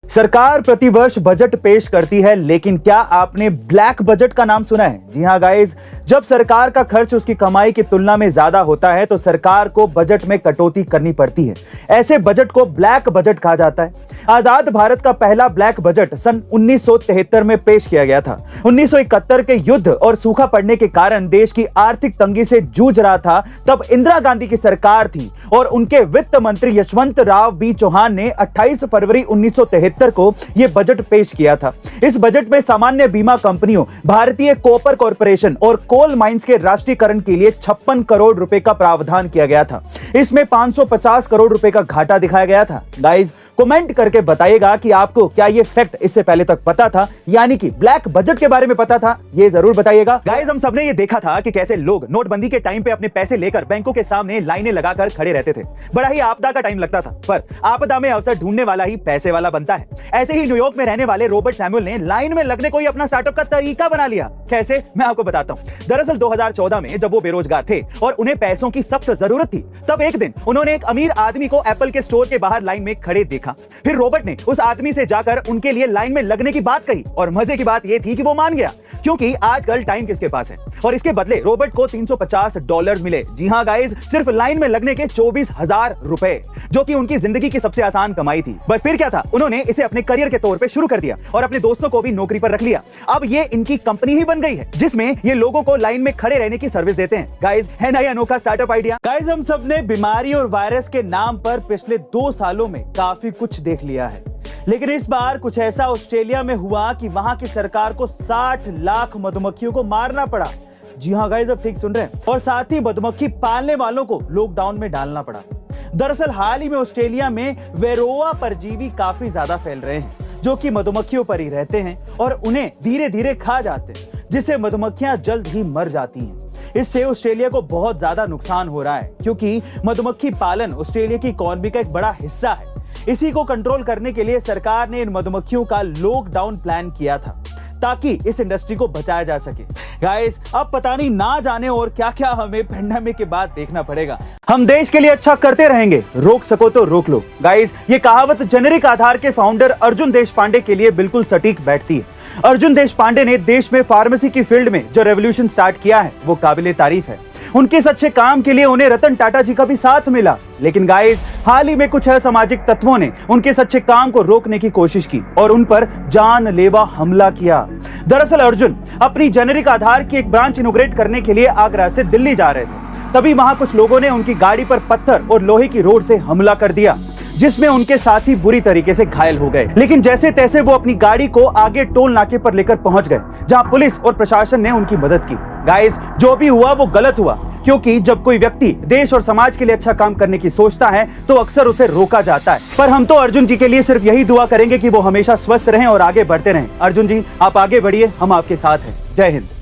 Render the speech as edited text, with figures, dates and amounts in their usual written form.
सरकार प्रतिवर्ष बजट पेश करती है, लेकिन क्या आपने ब्लैक बजट का नाम सुना है? जी हां गाइस, जब सरकार का खर्च उसकी कमाई की तुलना में ज्यादा होता है तो सरकार को बजट में कटौती करनी पड़ती है। ऐसे बजट को ब्लैक बजट कहा जाता है। आजाद भारत का पहला ब्लैक बजट सन 1973 में पेश किया गया था। 1971 के युद्ध और सूखा पड़ने के कारण देश की आर्थिक तंगी से जूझ रहा था। तब इंदिरा गांधी की सरकार थी और उनके वित्त मंत्री यशवंत राव बी चौहान ने 28 फरवरी 1973 को यह बजट पेश किया था। इस बजट में सामान्य बीमा कंपनियों, भारतीय कॉपर कॉर्पोरेशन और कोल माइंस के राष्ट्रीयकरण के लिए 56 करोड़ रुपए का प्रावधान किया गया था। इसमें 550 करोड़ रुपए का घाटा दिखाया गया था। गाइस, कमेंट करके बताइएगा कि आपको क्या ये फैक्ट इससे पहले तक पता था, यानी कि ब्लैक बजट के बारे में पता था? ये जरूर बताइएगा। गाइस, हम सबने ये देखा था कि कैसे लोग नोटबंदी के टाइम पे अपने पैसे लेकर बैंकों के सामने लाइनें लगाकर खड़े रहते थे। बड़ा ही आपदा का टाइम लगता था, पर आपदा में अवसर ढूंढने वाला ही पैसे वाला बनता है। ऐसे ही न्यूयॉर्क में रहने वाले रॉबर्ट सैमुअल ने लाइन में लगने को ही अपना स्टार्टअप का तरीका बना लिया। कैसे, मैं आपको बताता हूं। दरअसल 2014 में जब वो बेरोजगार थे और उन्हें पैसों की सख्त जरूरत थी, तब एक दिन उन्होंने एक अमीर आदमी को एप्पल के स्टोर के बाहर लाइन में खड़े देखा। फिर रॉबर्ट ने उस आदमी से जाकर उनके लिए लाइन में लगने की बात कही और मजे की बात यह थी कि वो मान गया, क्योंकि आजकल टाइम किसके पास है। और इसके बदले रॉबर्ट को $350 मिले। जी हां गाइस, सिर्फ लाइन में लगने के 24,000 रुपए, जो कि उनकी जिंदगी की सबसे आसान कमाई थी। बस फिर क्या था, उन्होंने इसे अपने करियर के तौर पे शुरू कर दिया और अपने दोस्तों को भी नौकरी पर रख लिया। अब ये इनकी कंपनी ही बन गई है, जिसमें ये लोगों को लाइन में खड़े रहने की सर्विस देते हैं। गाइस, है ना ये अनोखा स्टार्टअप आइडिया? गाइस, हम सबने बीमारी और वायरस के नाम पर पिछले 2 सालों में काफी कुछ देख लिया है, लेकिन इस बार कुछ ऐसा ऑस्ट्रेलिया में हुआ कि वहां की सरकार को 60 लाख मधुमक्खियों को मारना पड़ा। जी हां गाइस, अब ठीक सुन रहे हैं। और साथ ही मधुमक्खी पालने वालों को लॉकडाउन में डालना पड़ा। दरअसल हाल ही में ऑस्ट्रेलिया में वेरोआ परजीवी काफी ज्यादा फैल रहे हैं, जो कि मधुमक्खियों पर ही रहते हैं और उन्हें धीरे धीरे खा जाते हैं, जिससे मधुमक्खियां जल्द ही मर जाती हैं। इससे ऑस्ट्रेलिया को बहुत ज्यादा नुकसान हो रहा है, क्योंकि मधुमक्खी पालन ऑस्ट्रेलिया की इकोनॉमी का एक बड़ा हिस्सा है। इसी को कंट्रोल करने के लिए सरकार ने इन मधुमक्खियों का लॉकडाउन प्लान किया था, ताकि इस इंडस्ट्री को बचाया जा सके। गाइस, अब पता नहीं ना जाने और क्या क्या हमें पेंडेमिक के बाद देखना पड़ेगा। हम देश के लिए अच्छा करते रहेंगे, रोक सको तो रोक लो। गाइस, ये कहावत जेनेरिक आधार के फाउंडर अर्जुन देशपांडे के लिए बिल्कुल सटीक बैठती है। अर्जुन देशपांडे ने देश में फार्मेसी की फील्ड में जो रेवोल्यूशन स्टार्ट किया है, वो काबिले तारीफ है। उनके इस अच्छे काम के लिए उन्हें रतन टाटा जी का भी साथ मिला। लेकिन गाइस, हाल ही में कुछ असामाजिक तत्वों ने उनके इस अच्छे काम को रोकने की कोशिश की और उन पर जानलेवा हमला किया। दरअसल अर्जुन अपनी जेनेरिक आधार की एक ब्रांच इनॉग्रेट करने के लिए आगरा से दिल्ली जा रहे थे। तभी वहां कुछ लोगों ने उनकी गाड़ी पर पत्थर और लोहे की रोड से हमला कर दिया, जिसमें उनके साथी बुरी तरीके से घायल हो गए। लेकिन जैसे तैसे वो अपनी गाड़ी को आगे टोल नाके पर लेकर पहुंच गए, जहां पुलिस और प्रशासन ने उनकी मदद की। गाइस, जो भी हुआ वो गलत हुआ, क्योंकि जब कोई व्यक्ति देश और समाज के लिए अच्छा काम करने की सोचता है तो अक्सर उसे रोका जाता है। पर हम तो अर्जुन जी के लिए सिर्फ यही दुआ करेंगे कि वो हमेशा स्वस्थ रहें और आगे बढ़ते रहें। अर्जुन जी, आप आगे बढ़िए, हम आपके साथ हैं। जय हिंद।